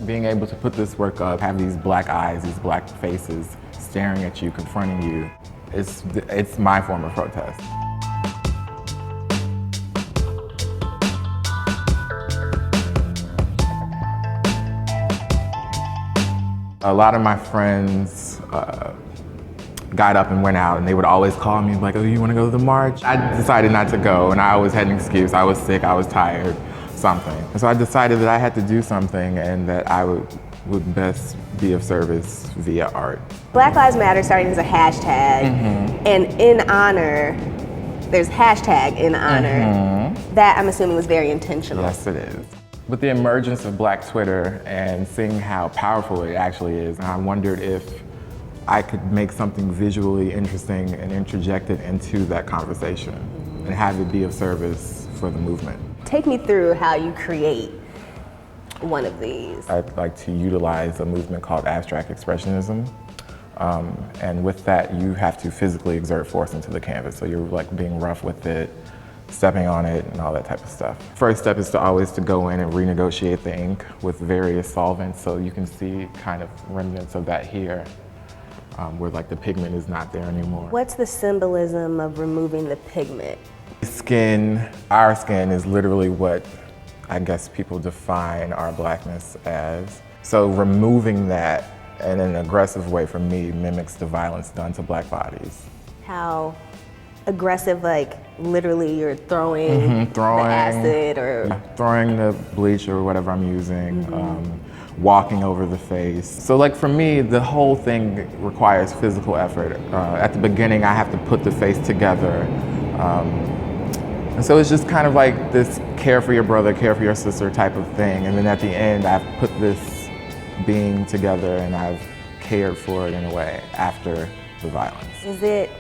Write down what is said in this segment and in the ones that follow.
Being able to put this work up, have these black eyes, these black faces staring at you, confronting you, it's my form of protest. A lot of my friends got up and went out, and they would always call me like, oh, you want to go to the march? I decided not to go, and I always had an excuse. I was sick, I was tired, something. And so I decided that I had to do something and that I would best be of service via art. Black Lives Matter started as a hashtag, and in honor, there's hashtag in honor. That I'm assuming was very intentional. Yes, it is. With the emergence of Black Twitter and seeing how powerful it actually is, I wondered if I could make something visually interesting and interject it into that conversation and have it be of service for the movement. Take me through how you create one of these. I'd like to utilize a movement called abstract expressionism. And with that, you have to physically exert force into the canvas. So you're like being rough with it, stepping on it, and all that type of stuff. First step is to always go in and renegotiate the ink with various solvents, so you can see kind of remnants of that here, where like the pigment is not there anymore. What's the symbolism of removing the pigment? Skin, our skin is literally what I guess people define our blackness as. So removing that in an aggressive way for me mimics the violence done to black bodies. How aggressive, like literally you're throwing the acid or? Throwing the bleach or whatever I'm using, walking over the face. So like for me, the whole thing requires physical effort. At the beginning, I have to put the face together. And so it's just kind of like this care for your brother, care for your sister type of thing. And then at the end, I've put this being together and I've cared for it in a way after the violence. Is it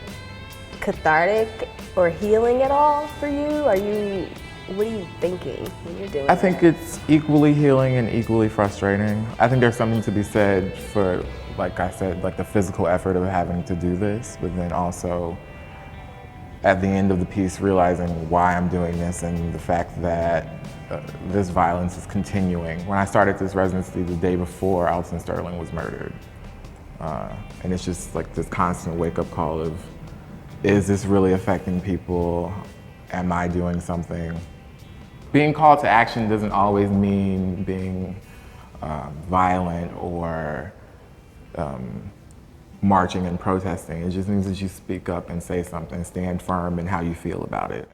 cathartic or healing at all for you? What are you thinking when you're doing I think it's equally healing and equally frustrating. I think there's something to be said for, like I said, like the physical effort of having to do this, but then also at the end of the piece realizing why I'm doing this and the fact that this violence is continuing. When I started this residency the day before Alton Sterling was murdered. And it's just like this constant wake-up call of, is this really affecting people? Am I doing something? Being called to action doesn't always mean being violent or marching and protesting. It just means that you speak up and say something, stand firm in how you feel about it.